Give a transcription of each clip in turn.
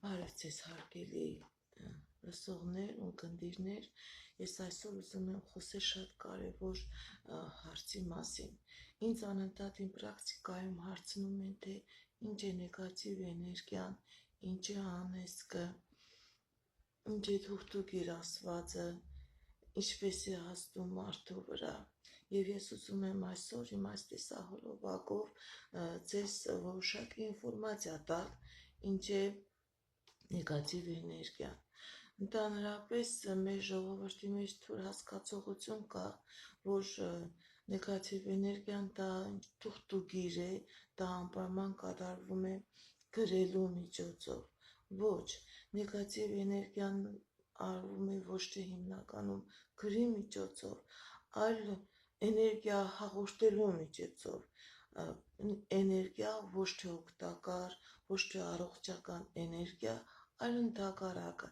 Բարև ձեզ հարգելի լսողներ ու կնդիրներ, ես այսօր ուզում եմ խոսել շատ կարևոր հարցի մասին։ Ինձ անընդհատ իմ պրակտիկայում հարցնում են, թե ինչ է նեգատիվ էներգիան, ինչ է անեզկը, ինչ է թուղթուկիր ասվածը, ինչպես է ազդում մարդու վրա։ Եվ ես ուզում եմ այսօր իմ այս տեսահոլովակով ձեզ որոշակի ինֆորմացիա տալ, ինչ է նեգատիվ էներգիան։ Ընդհանրապես մեր ժողովրդի մեջ թույլ հասկացողություն կա, որ նեգատիվ էներգիան դա թուղթուկիր է, դա անպայման կատարվում է գրելու միջոցով։ Ոչ, նեգատիվ էներգիան արվում է ոչ թե հիմնականում գրի միջոցով, այլ էներգիա հաղորդելու միջոցով, էներգիա ոչ թե օգտակար, ոչ թե առողջական էներգիա, այլ ընդհակառակը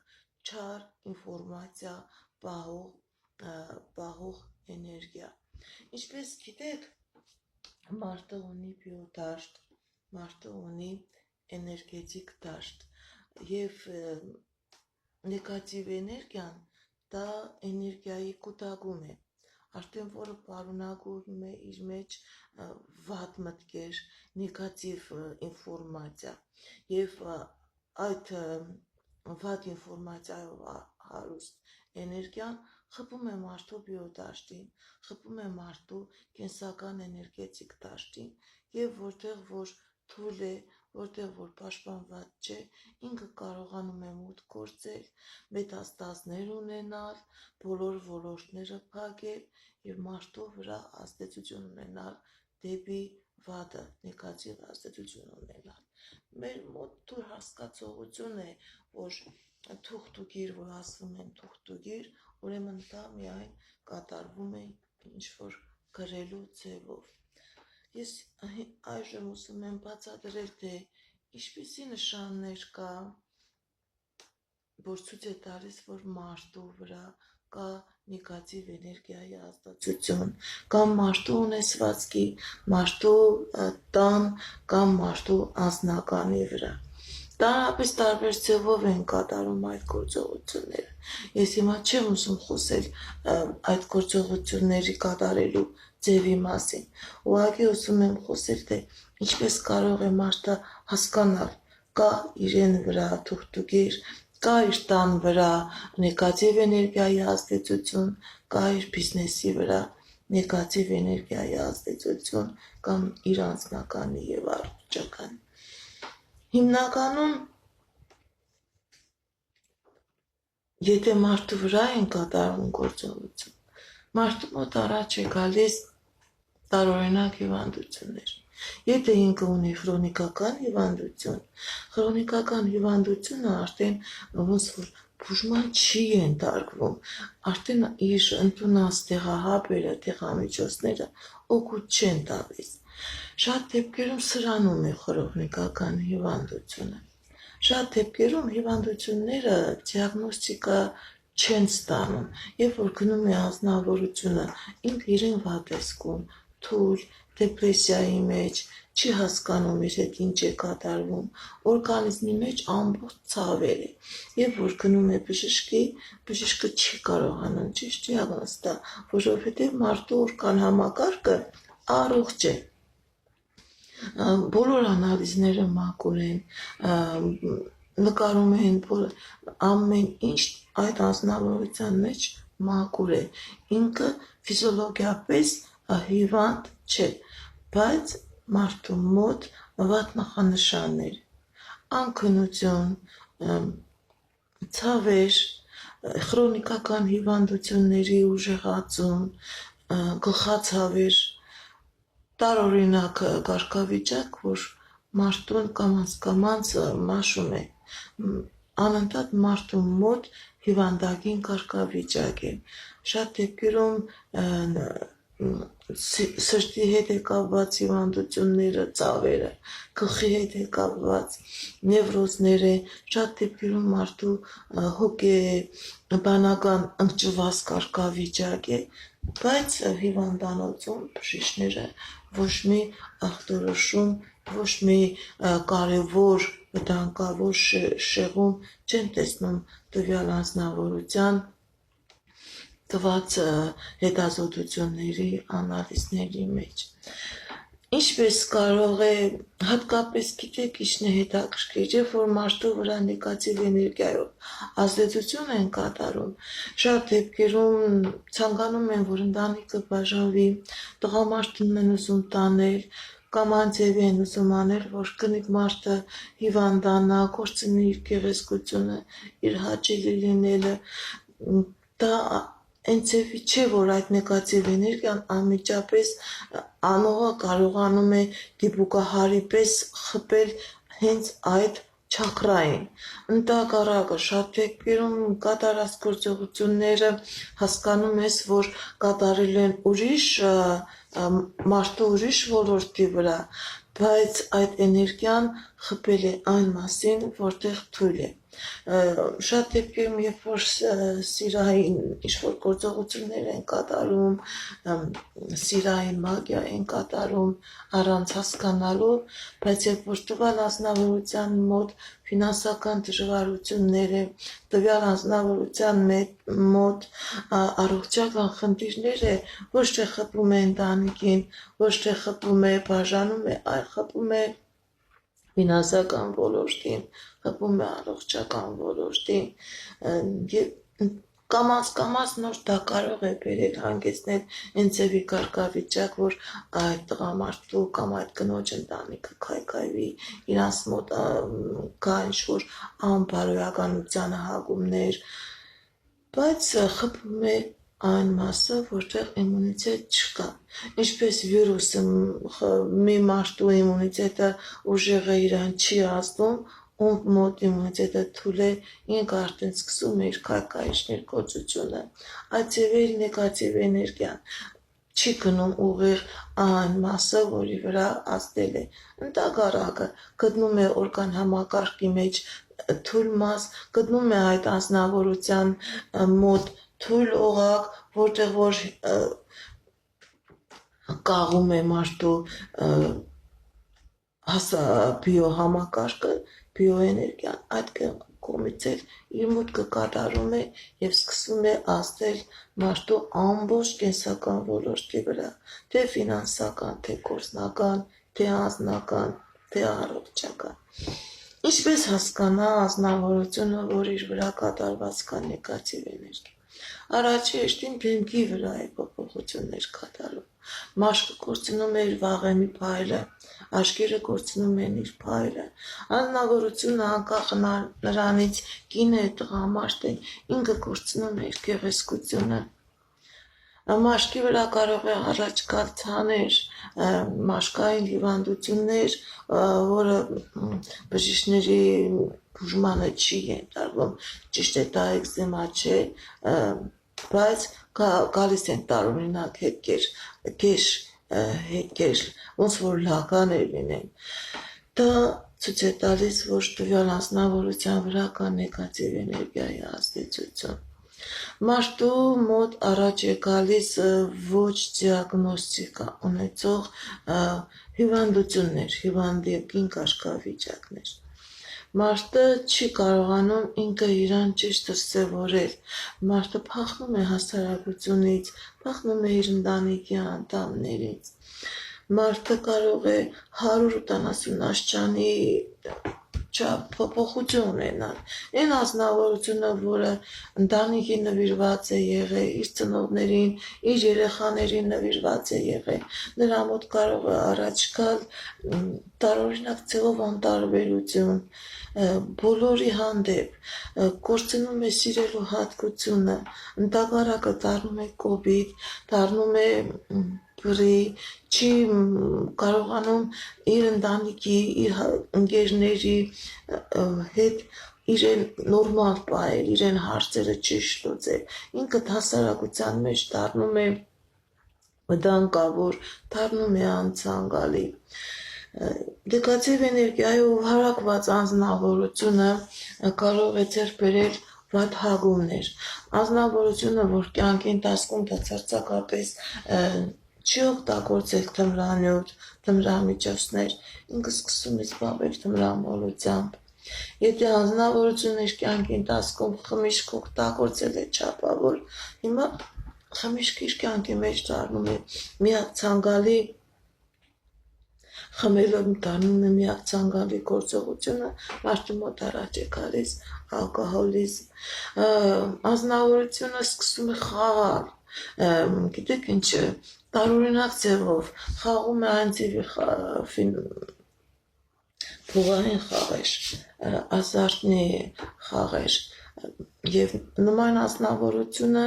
չար ինֆորմացիա պահող էներգիա։ Ինչպես գիտեք, մարդը ունի բիոդաշտ, մարդը ունի էներգետիկ դաշտ եւ նեգատիվ էներգիան դա էներգիայի կուտակում է, արդեն որը պարունակում է իր մեջ վատ մտքեր, նեգատիվ ինֆորմացիա եւ այդ վատ ինֆորմացիայով հարուստ էներգիան խփում է մարդու բիոդաշտին, խփում է մարդու կենսական էներգետիկ դաշտին եւ որտեղ որ թույլ է, որտեղ որ պաշտպանված չէ, ինքը կարողանում է մուտք գործել, մետաստազներ ունենալ, բոլոր ոլորտները փակել եւ մարդու վրա ազդեցություն ունենալ դեպի վատը, նեգատիվ ազդեցություն ունենալ։ Մեր մոտ թույլ հասկացողություն է, որ թուղթուկիր, որ ասվում են թուղթուկիր, ուրեմն դա միայն կատարվում է ինչ-որ գրելու ձևով։ Ես այժմ ուզում եմ բացատրել, թե ինչպիսի նշաններ կա, որ ցույց է տալիս, որ մարդու վրա կա նեգատիվ էներգիայի ազդեցություն, կամ մարդու ունեցվածքի, մարդու տան, կամ մարդու անձնականի վրա։ Տարապես տարբեր ձևով են կատարում այդ գործողությունները։ Ես հիմա չեմ ուզում խոսել այդ գործողությունների կատարելու ձևի մասին։ Ուղղակի ուզում եմ խոսել, թե ինչպես կարող է մարդը հասկանալ, կա իրեն վրա թուղթուկիր, կա իր տան վրա նեգատիվ էներգիայի ազդեցություն, կա իր բիզնեսի վրա նեգատիվ էներգիայի ազդեցություն կամ իր անձնականի եւ առողջականի։ Հիմնականում եթե մարդու վրա են կատարում գործողություն, մարդու մոտ առաջ է գալիս տարօրինակ հիվանդություններ։ Եթե ինքը ունի քրոնիկական հիվանդություն, քրոնիկական հիվանդությունը արդեն ոնց որ բուժման չի ենթարկվում, արդեն իր ընդունած տեղահաբերը, տեղամիջոցները օգուտ չեն տալիս։ Շատ դեպքերում սրանում է քրոնիկական հիվանդությունը։ Շատ դեպքերում հիվանդությունները դիագնոստիկա չեն ստանում, երբ որ գնում է անձնավորությունը, ինքը իրեն վատ է զգում, թույլ, դեպրեսիայի մեջ, չի հասկանում իր հետ ինչ է կատարվում, օրգանիզմի մեջ ամբողջ ցավեր է։ Երբ որ գնում է բժշկի, բժիշկը չի կարողանում ճիշտ դիագնոզ տալ, որովհետև մարդու օրգան համակարգը առողջ է։ Բոլոր անալիզները մաքուր են, նկարում են, որ ամեն ինչ այդ անձնավորության մեջ մաքուր է, ինքը ֆիզիոլոգիապես հիվանդ չէ, բայց մարդու մոտ վատ նախանշաններ, անքնություն, ցավեր, քրոնիկական հիվանդությունների ուժեղացում, գլխացավեր, տարօրինակ կարգավիճակ, որ մարդուն կամաց մաշում է, անընդհատ մարդու մոտ հիվանդագին կարգավիճակ է։ Շատ դեպքերում սրտի հետ է կապված հիվանդությունները, ցավերը, գլխի հետ է կապված նևրոզները, շատ դեպքերում մարդու հոգեբանական ընկճված կարգավիճակ է, բայց հիվանդանոցում բժիշկները ոչ մի ախտորոշում, ոչ մի կարևոր վտանգավոր շեղում չեն տեսնում տվյալ անձնավորության տված հետազոտությունների անալիզների մեջ։ Ինչպես կարող է, հատկապես գիտեք ինչն է հետաքրքիր, երբ որ մարդու վրա նեգատիվ էներգիայով ազդեցություն են կատարում, շատ դեպքերում ցանկանում են, որ ընտանիքը բաժանվի, տղամարդն են ուզում տանել, կամ այն ձևի են ուզում անել, որ կնիկ մարդը հիվանդանա, կորցնի իր գեղեցկությունը, իր հաճելի լինելը, դա այն ձևի չէ, որ այդ նեգատիվ էներգիան անմիջապես անողը կարողանում է դիպուկահարի պես խփել հենց այդ չակրային։ Ընդհակառակը շատ դեպքերում կատարած գործողությունները հասկանում ես, որ կատարել են ուրիշ մարդու ուրիշ ոլորտի վրա, բայց այդ էներգիան խփել է այն մասին, որտեղ թույլ է։ Շատ դեպքերում, երբ որ սիրային ինչ-որ գործողություններ են կատարում, սիրային մագիա են կատարում առանց հասկանալու, բայց երբ որ տվյալ անձնավորության մոտ ֆինանսական դժվարություններ է, տվյալ անձնավորության մոտ առողջական խնդիրներ է, ոչ թե խփում է ընտանիքին, ոչ թե խփում է, բաժանում է, այլ խփում է ֆինանսական ոլորտին, խփում է առողջական ոլորտին, կամաց նոր դա կարող է բերել հանգեցնել այն ձևի կարգավիճակ, որ այդ տղամարդու կամ այդ կնոջ ընտանիքը քայքայվի, իրանց մոտ կա ինչ-որ անբարոյականության հակումներ, բայց խփում է այն մասը, որտեղ իմունիտետ չկա։ Ինչպես վիրուսը մի մարդու իմունիտետը ուժեղ է, իրան չի ազդում, ում մոտ իմունիտետը թույլ է, ինքը արդեն սկսում է իր քայքայիչներ կոծությունը։ Այդ ձևերի նեգատիվ էներգիան չի գնում ուղիղ այն մասը, որի վրա ազդել է։ Ընդհակառակը գտնում է օրգան համակարգի մեջ թույլ մաս, գտնում է այդ անձնավորության մոտ թույլ օղակ, որտեղ որ կաղում է մարդու բիոհամակարգը, բիոէներգիան, այդ կողմից էլ իր մուտքը կատարում է և սկսում է ազդել մարդու ամբողջ կենսական ոլորտի վրա, թե ֆինանսական, թե գործնական, թե անձնական, թե առողջական։ Ինչպես հասկանա անձնավորությունը, որ իր վրա կատարված կա նեգատիվ էներգիա։ Առաջի հերթին դեմքի վրա է փոփոխություններ կատարում։ Մաշկը կորցնում է իր վաղեմի փայլը, աչքերը կորցնում են իր փայլը։ Անձնավորությունը անկախ նրանից կին է, տղամարդ է, ինքը կորցնում է իր գեղեցկությունը։ Մաշկի վրա կարող է առաջ գալ ցաներ, մաշկային հիվանդություններ, որը բժիշկների բուժմանը չի ենթարկվում, ճիշտ է, դա էկզեմա չէ, բայց գալիս են տարօրինակ հետքեր, ոնց որ լականեր լինեն։ Դա ցույց է տալիս, որ տվյալ անձնավորության վրա կա նեգատիվ էներգիայի ազդեցություն։ Մարդու մոտ առաջ է գալիս ոչ դիագնոստիկա ունեցող հիվանդություններ, հիվանդակին կարգավիճակներ։ Մարդը չի կարողանում ինքը իրան ճիշտ դրսևորել, մարդը փախնում է հասարակությունից, փախնում է իր ընտանիքի անդամներից, մարդը կարող է 180 աստիճանի փոփոխություն ունենալ, այն անձնավորությունը, որը ընտանիքի նվիրված է եղել, իր ծնողներին, իր երեխաներին նվիրված է եղել, նրա մոտ կարող է առաջ գալ տարօրինակ ձևով անտարբերություն, բոլորի հանդեպ, կորցնում է սիրելու հատկությունը, ընդհակառակը դառնում է կոպիտ, դառնում է բռի, չի կարողանում իր ընտանիքի, իր ընկերների հետ իրեն նորմալ պահել, իրեն հարցերը ճիշտ լուծել, ինքը հասարակության մեջ դառնում է վտանգավոր, դառնում է անցանկալի։ Նեգատիվ էներգիայով հարակված անձնավորությունը կարող է ձեռք բերել վատ հագումներ, անձնավորությունը, որ կյանքի ընթացքում բացարձակապես չի օգտագործել թմրամիջոցներ, ինքը սկսում է զբաղվել թմրամոլությամբ։ Եթե անձնավորությունը իր կյանքի ընթացքում խմիչք օգտագործել է չափավոր, հիմա խմիչքը իր կյանքի մեջ դառնում է միակ ցանկալի խմելով դառնում է միակ ցանկալի գործողությունը, մարդու մոտ առաջ է գալիս ալկոհոլիզմ։ Անձնավորությունը սկսում է խաղալ, գիտեք ինչ, տարօրինակ ձևով խաղում է այն ձևի փողային խաղեր, ազարտնի խաղեր, եւ նման անձնավորությունը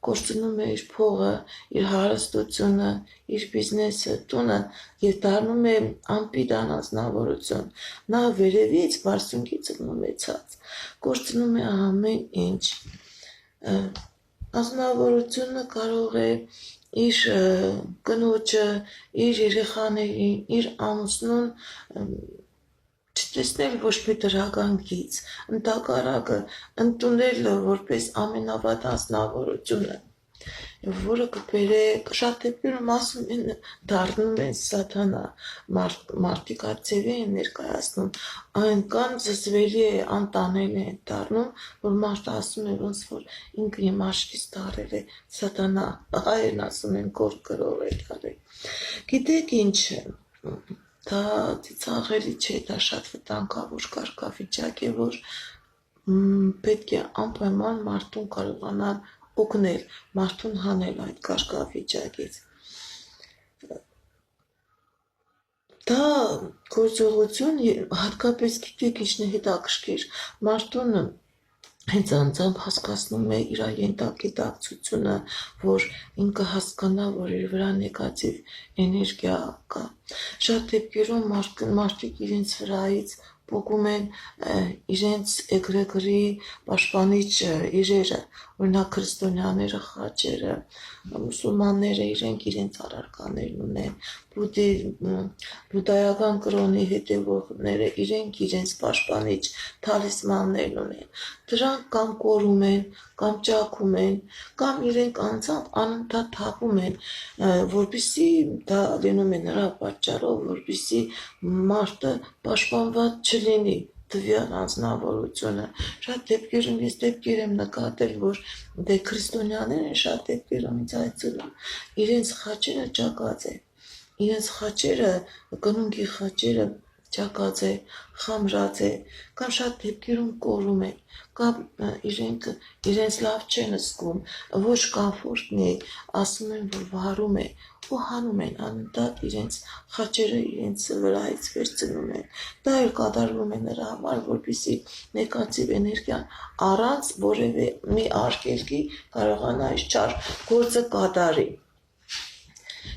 կորցնում է իր փողը, իր հարստությունը, իր բիզնեսը, տունը եւ դառնում է անպիտան անձնավորություն։ Նա վերևից բարձունքի ծնում է ցած, կորցնում է ամեն ինչ։ Անձնավորությունը կարող է իր կնոջը, իր երեխաներին, իր ամուսնուն չտեսնել ոչ մի դրական գիծ, ընդհակառակը ընդունել որպես ամենավատ անձնավորությունը, որը կբերե շատ դեպքերում ասում են դառնում են սատանա, մարդիկ այդ ձևի են ներկայացնում, այնքան զզվելի է, անտանելի է դառնում, որ մարդը ասում է ոնց որ ինքը իմ աչքից դառել է սատանա, հայերն ասում են գոր գրող է դառել։ Գիտեք ինչ, դա ծիծաղելի չէ, դա շատ վտանգավոր կարգավիճակ է, որ պետք է անպայման մարդուն կարողանալ օգնել, մարդուն հանել այդ կարգավիճակից։ Դա գործողություն հատկապես գիտեք ինչն է հետաքրքիր, մարդուն հենց անձամբ հասկացնում է իր ենթագիտակցությունը, որ ինքը հասկանա, որ իր վրա նեգատիվ էներգիա կա։ Շատ դեպքերում մարդիկ իրենց վրայից պոկում են իրենց էգրեգրի պաշտպանիչ իրերը, օրինակ քրիստոնյաները խաչերը, մուսուլմանները իրենց առարկաներն ունեն, բուդդայական կրոնի հետևողները իրենց պաշտպանիչ թալիսմաններն ունեն։ Դրանք կամ կորում են, կամ ճաքում են, կամ իրենք անձամբ անընդհատ թափում են, որպեսզի դա լինում է նրա պատճառով, որպեսզի մարդը պաշտպանված չլինի տվյալ անձնավորությունը։ Շատ դեպքերում ես դեպքեր եմ նկատել, որ դե քրիստոնյաները շատ դեպքերում ինձ այցելում, իրենց խաչերը ճակած է, իրենց խաչերը, կնունքի խաչերը ճակած է, խամրած է, կամ շատ դեպքերում կորում են, կամ իրենց լավ չեն զգում, ոչ կոմֆորտն է, ասում են, որ վարում է, ու հանում են անընդհատ իրենց խաչերը իրենց վրայից վերցնում են։ Դա էլ կատարվում է նրա համար, որպեսզի նեգատիվ էներգիան առանց որևէ մի արգելքի կարողանա իր չար գործը կատարի։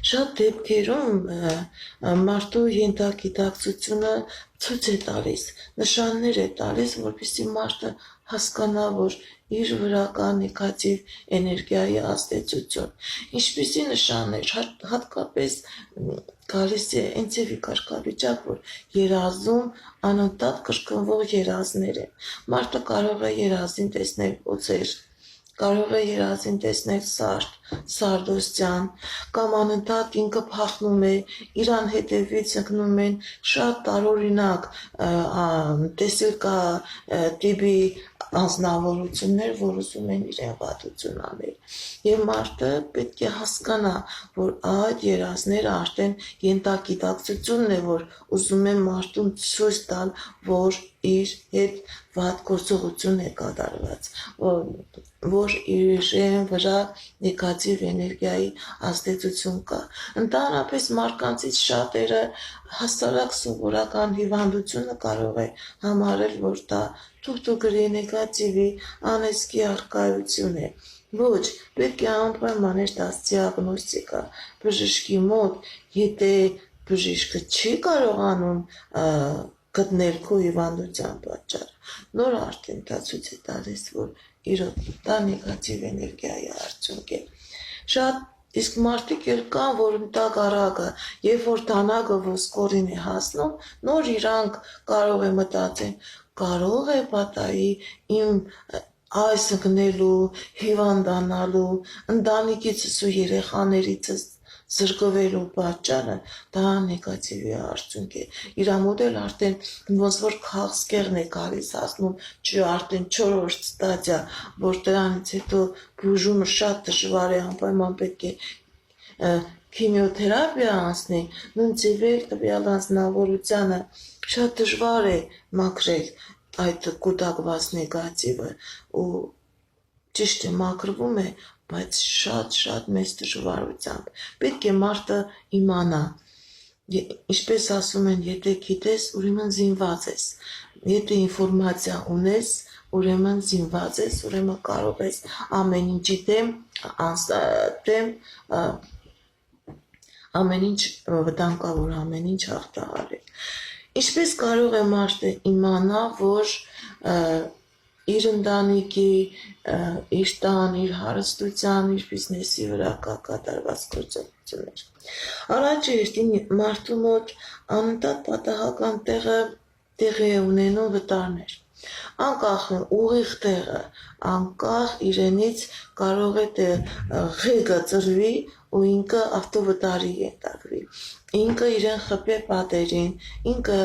Շատ դեպքերում մարդու ենթագիտակցությունը ցույց է տալիս, նշաններ է տալիս, որպեսզի մարդը հասկանա, որ իր վրա կա նեգատիվ էներգիայի ազդեցություն։ Ինչպիսի նշաններ, հատկապես գալիս է այն ձևի կարգավիճակ, որ երազում անընդհատ կրկնվող երազներ են։ Մարդը կարող է երազին տեսնել օձեր, կարող է երազին տեսնել սարդոստյան, կամ անընդհատ ինքը փախնում է, իրան հետևից ընկնում են շատ տարօրինակ տեսել կա տիպի անձնավորություններ, որ ուզում են իրեն վատություն անել։ Եվ մարդը պետք է հասկանա, որ այդ երազները արդեն ենթագիտակցությունն է, որ ուզում է մարդուն ցույց տալ, որ իր հետ վատ գործողություն է կատարված, որ իրեն վրա նեգատիվ էներգիայի ազդեցություն կա։ Ընդհանրապես մարդկանցից շատերը հասարակ սովորական հիվանդությունը կարող է համարել, որ դա թուղթուգրի նեգատիվի անեծքի առկայություն է։ Ոչ, պետք է անպայման դաս դիագնոստիկա բժշկի մոտ, եթե բժիշկը չի կարողանում գտնել քո հիվանդության պատճառը, նոր արդեն դա ցույց է տալիս, որ իրոք դա նեգատիվ էներգիայի արդյունք է։ Շատ իսկ մարդիկ էլ կան, որ տագարակը, երբ որ դանակը ոսկորին է հասնում, նոր իրանք կարող է մտածեն, կարող է պատահի իմ այս ընկնելու, հիվանդանալու, ընտանիքիցս ու երեխաներիցս զրկվելու պատճառը դա նեգատիվի արդյունք է։ Իր մոտ էլ արդեն ոնց որ քաղցկեղն է գալիս հասնում, չի արդեն 4-րդ ստադիա, որ դրանից հետո բուժումը շատ դժվար է, անպայման պետք է քիմիոթերապիա անցնի, նույն ձևեր տվյալ անձնավորությանը շատ դժվար է մաքրել այդ կուտակված նեգատիվը ու ճիշտ է մաքրվում է, բայց շատ մեծ դժվարությամբ։ Պետք է մարդը իմանա, ինչպես ասում են, եթե գիտես, ուրեմն զինված ես, եթե ինֆորմացիա ունես, ուրեմն զինված ես, ուրեմն կարող ես ամեն ինչի դեմ ամեն ինչ վտանգավոր, ամեն ինչ հաղթահարել։ Ինչպես կարող է մարդը իմանա, որ իր ընտանիքի, իր տան, իր հարստության, իր բիզնեսի վրա կա կատարված գործողություններ։ Առաջին մարդու մոտ անընդհատ պատահական տեղի է ունենում վտարներ։ Անկախ ուղիղ տեղը, անկախ իրենից կարող է ղեկը ծրվի ու ինքը ավտովտարի ենթարկվի։ Ինքը իրեն խփե պատերին, ինքը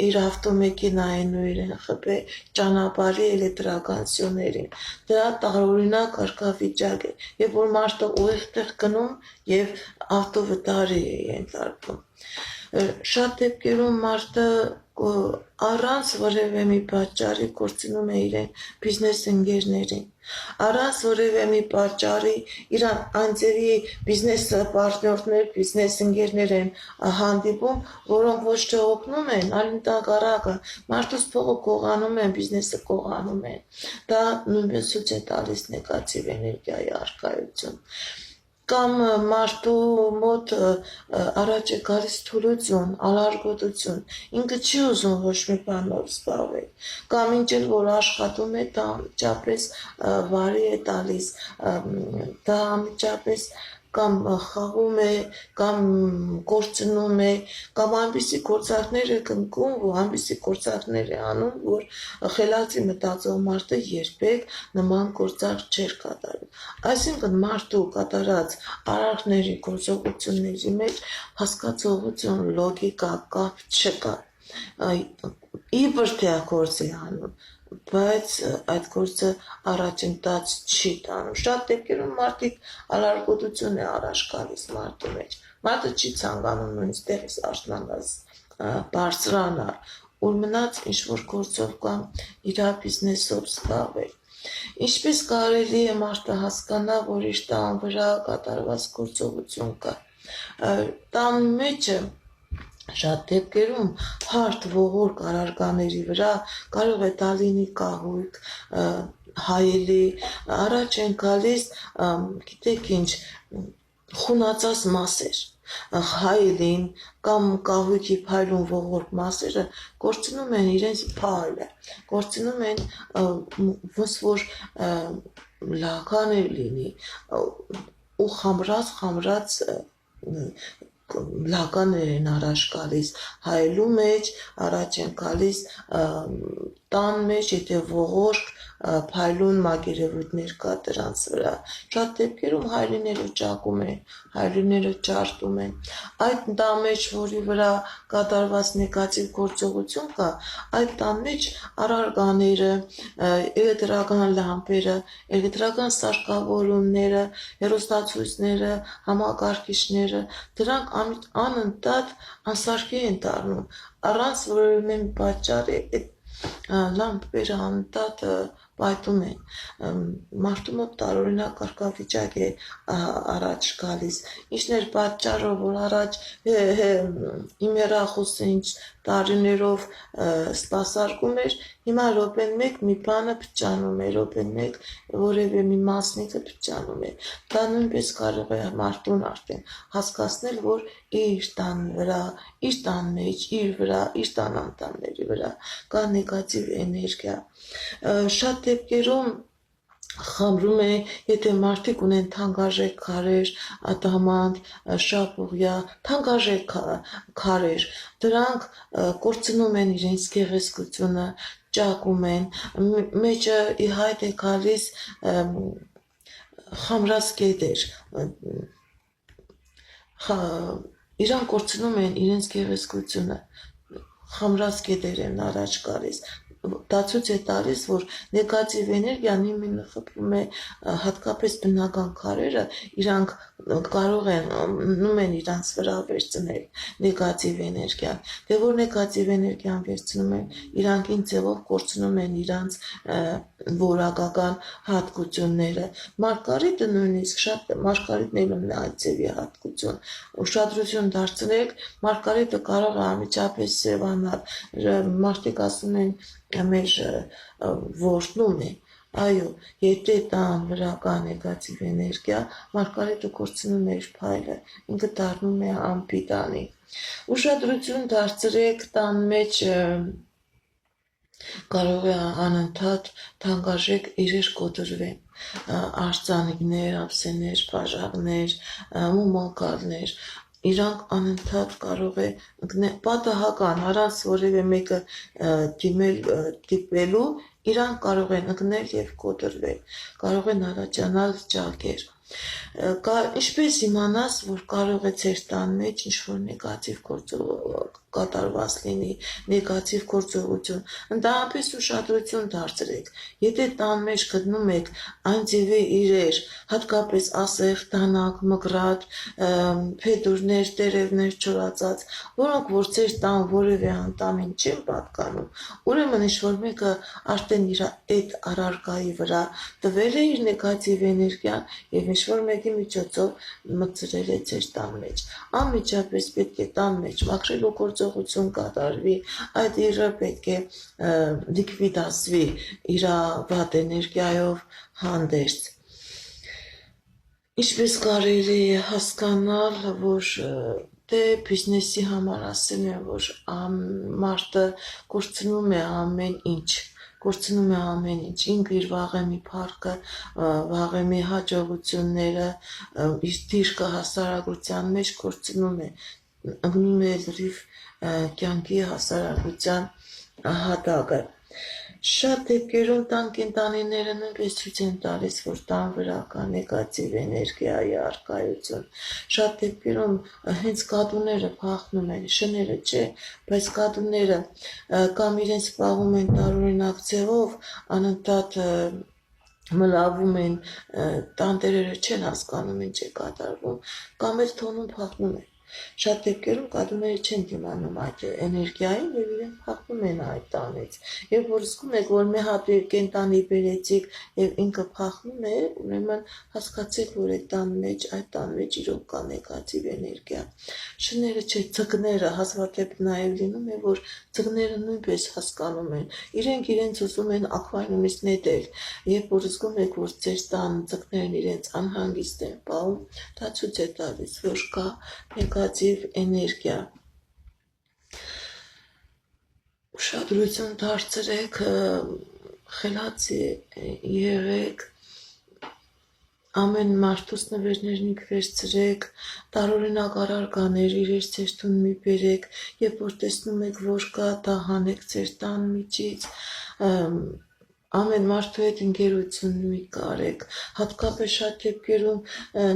իր ավտոմեքենային ու իրեն խփե ճանապարհի էլեկտրական սյուներին։ Դա տարօրինակ կարգավիճակ է, երբ որ մարդը ուղիղ տեղ գնում եւ ավտովտարի է ենթարկվում։ Շատ դեպքերում մարդը առանց որևէ մի պատճառի կորցնում է իրեն բիզնես ընկերներին, առանց որևէ մի պատճառի իրան անձերի բիզնես պարտներներ, բիզնես ընկերներ են հանդիպում, որոնք ոչ թե օգնում են, այլ ընդհակառակը մարդուց փողը կողանում են, բիզնեսը կողանում են։ Դա նույնպես ցույց է տալիս նեգատիվ էներգիայի առկայություն։ Կամ մարդու մոտ առաջ է գալիս թուլություն, ալարկոտություն, ինքը չի ուզում ոչ մի բանով զբաղվել, կամ ինչ էլ որ աշխատում է, դա անմիջապես վարի է տալիս, դա անմիջապես կամ խաղում է, կամ կորցնում է, կամ այնպիսի գործարքներ է կնքում, ու այնպիսի գործարքներ է անում, որ խելացի մտածող մարդը երբեք նման գործարք չէր կատարում։ Այսինքն մարդու կատարած արարքների, գործողությունների մեջ հասկացողություն, լոգիկա, կապ չկա։ Իբր թե գործ է անում, բայց այդ գործը առաջընթաց չի տանում։ Շատ դեպքերում մարդիկ ալարկոտություն է առաջ գալիս մարդու մեջ։ Մարդը չի ցանկանում նույնիսկ տեղից արթնանալ, բարձրանալ, ու մնաց ինչ-որ գործով կամ իր բիզնեսով զբաղվել։ Ինչպես կարելի է մարդը հասկանա, որ իր տան վրա կատարված գործողություն կա։ Տան մեջը շատ դեպքերում հարթ ողորկ առարկաների վրա կարող է դա լինի կահույք, հայելի, առաջ են գալիս, գիտեք ինչ, խունացած մասեր, հայելին կամ կահույքի փայլուն ողորկ մասերը կորցնում են իրենց փայլը, կորցնում են ոնց որ լական է լինի ու խամրած լականներ են առաջ գալիս հայելու մեջ, առաջ են գալիս տան մեջ, եթե ողորկ փայլուն մակերևույթներ կա դրանց վրա։ Շատ դեպքերում հայելիները ճակում են, հայելիները ջարդում են։ Այդ տան մեջ, որի վրա կատարված նեգատիվ գործողություն կա, այդ տան մեջ առարկաները, էլեկտրական լամպերը, էլեկտրական սարքավորումները, հեռուստացույցները, համակարգիչները, դրանք անընդհատ անսարքի են դառնում, առանց որևէ պատճառի լամպերը անընդհատ պայթում են։ Մարդու մոտ տարօրինակ կարգավիճակ է առաջ գալիս։ Ինչն էր պատճառը, որ առաջ իմ հեռախոսը ինչ տարիներով սպասարկում էր, հիմա րոպեն մեկ մի բանը փչանում է, րոպեն մեկ որևէ մի մասնիկը փչանում է։ Դա նույնպես կարող է մարդուն արդեն հասկացնել, որ իր տան վրա, իր տան մեջ, իր վրա, իր տան անդամների վրա կա նեգատիվ էներգիա։ Շատ դեպքերում խամրում է, եթե մարդիկ ունեն թանկարժեք քարեր, ադամանտ, շապուղյա, թանկարժեք քարեր, դրանք կորցնում են իրենց գեղեցկությունը, ճակում են, մեջը ի հայտ է գալիս խամրած կետեր, իրանք կորցնում են իրենց գեղեցկությունը, խամրած կետեր են առաջ գալիս, դա ցույց է տալիս, որ նեգատիվ էներգիան իմенно խփում է հատկապես բնական քարերը, իրանք կարող են իրանց վրա վերցնել նեգատիվ էներգիան, դե որ նեգատիվ էներգիան վերցնում են, իրանք ինչ ձևով կորցնում են իրանց որակական հատկությունները, մարգարիտը նույնիսկ շատ, մարգարիտն էլ ունի այդ ձևի հատկություն, ուշադրություն դարձրեք, մարգարիտը կարող է անմիջապես սևանալ, մարդիկ ասում են մեր որդնում է, այո, եթե տան վրա կա նեգատիվ էներգիա, մարգարիտը կորցնում է իր փայլը, ինքը դառնում է անպիտանի, ուշադրություն դարձրեք տան մեջ կարող է անընդհատ թանկարժեք իրեր կոտրվեն, արձանիկներ, ափսեներ, բաժակներ, մոմակալներ, իրանք անընդհատ կարող է պատահական, առանց որևէ մեկը դիպելու, իրանք կարող են ընկնել և կոտրվել, կարող են առաջանալ ճակեր, ինչպես իմանաս, որ կարող է ձեր տան մեջ ինչ-որ նեգատիվ կատարված լինի, նեգատիվ գործողություն, ընդհանրապես ուշադրություն դարձրեք, եթե տան մեջ գտնում եք այն ձևի իրեր, հատկապես ասեղ, դանակ, մկրատ, փետուրներ, տերևներ չորացած, որոնք որ ձեր տան որևէ անդամին չեն պատկանում, ուրեմն ինչ-որ մեկը արդեն իր այդ առարկայի վրա տվել է իր նեգատիվ էներգիան և ինչ-որ մեկի միջոցով մտցրել է ձեր տան մեջ, անմիջապես պետք է տան մեջ մաքրելու գործողություն կատարվի, այդ իրը պետք է լիկվիդացվի իր վատ էներգիայով հանդերձ, ինչպես կարելի է հասկանալ, որ դե բիզնեսի համար ասել են, որ մարդը կորցնում է ամեն ինչ, ինքը իր վաղեմի փառքը, վաղեմի հաջողությունները, իր դիրքը հասարակության մեջ կորցնում է, ընկնում է լրիվ կյանքի հասարակության հատակը, շատ դեպքերում տան կենդանիները նույնպես ցույց են տալիս, որ տան վրա կա նեգատիվ էներգիայի առկայություն, շատ դեպքերում հենց կատուները փախնում են, շները չէ, բայց կատուները կամ իրենց զբաղվում են տարօրինակ ձևով, անընդհատ մլավում են, տանտերերը չեն հասկանում ինչ է կատարվում, կամ էլ թոնում փախնում են, շատ դեպքերում կատուները չեն դիմանում այդ էներգիային և իրենք փախնում են այդ տանից, և որ զգում եք, որ մի հատ կենդանի բերեցիք և ինքը փախնում է, ուրեմն հասկացեք, որ այդ տան մեջ իրոք կա նեգատիվ էներգիա, շները չէ, ձկները, հազվադեպ նաև լինում է, որ ձկները նույնպես հասկանում են, իրենք իրենց ուզում են ակվարիումից նետել, երբ որ զգում եք, որ ձեր տան ձկներն իրենց անհանգիստ են պահում, դա ցույց է տալիս, որ կա նեգատիվ էներգիա, ուշադրություն դարձրեք, խելացի եղեք, ամեն մարդուց նվերներնիք վերցրեք, տարօրինակ առարկաներ իրեր ձեր տուն մի բերեք, երբ որ տեսնում եք, որ կա, դա հանեք ձեր տան միջից, ամեն մարդու հետ ընկերություն մի կարեք, հատկապես շատ դեպքերում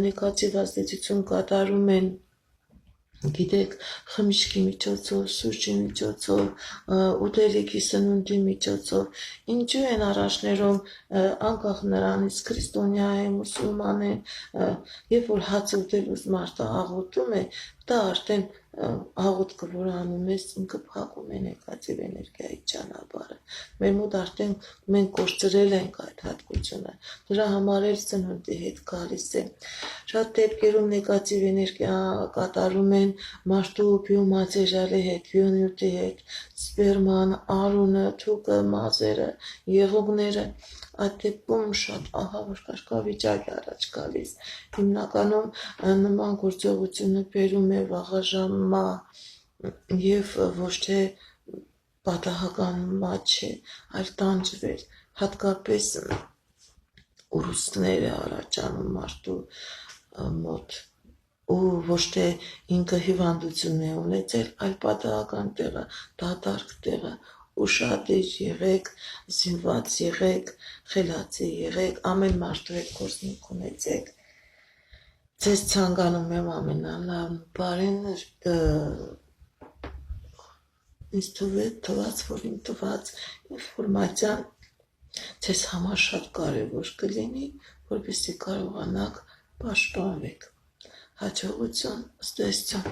նեգատիվ ազդեցություն կատարում են, գիտեք, խմիչքի միջոցով, սուրճի միջոցով, ուտելիքի սնունդի միջոցով, ինչու են առաջներում անկախ նրանից քրիստոնյա է, մուսուլման է, երբ որ հաց ուտելուց մարդը աղոթում է, դա արդեն աղոթքը, որ անում ես, ինքը փակում է նեգատիվ էներգիայի ճանապարհը, մեր մոտ արդեն մենք կորցրել ենք այդ հատկությունը, դրա համար էլ սնունդի հետ գալիս է, շատ դեպքերում նեգատիվ էներգիա կատարում են մարդու բիոմատերիալի հետ, բիոնյութի հետ, սպերման, արունը, թուկը, մազերը, եղուկները, այդ դեպքում շատ ահավոր կարգավիճակ է առաջ գալիս, հիմնականում նման գործողությունը բերում է վաղաժամմա և ոչ թե պատահական մատչ է, այլ տանջվել, հատկապես ուռուցքներ է առաջանում մարդու մոտ, ու ոչ թե ինքը հիվանդություն է ունեցել, այլ պատահական տեղը, դատարկ տեղը, ուշադիր եղեք, զինված եղեք, խելացի եղեք, ամեն մարդու հետ գործնիկ ունեցեք, Ձեզ ցանկանում եմ ամենալավն ու բարին, ինձ թվաց, որ իմ տված ինֆորմացիան ձեզ համար շատ կարևոր կլինի, որպեսզի կարողանաք պաշտպանվեք։ Հաջողություն, ստեսություն։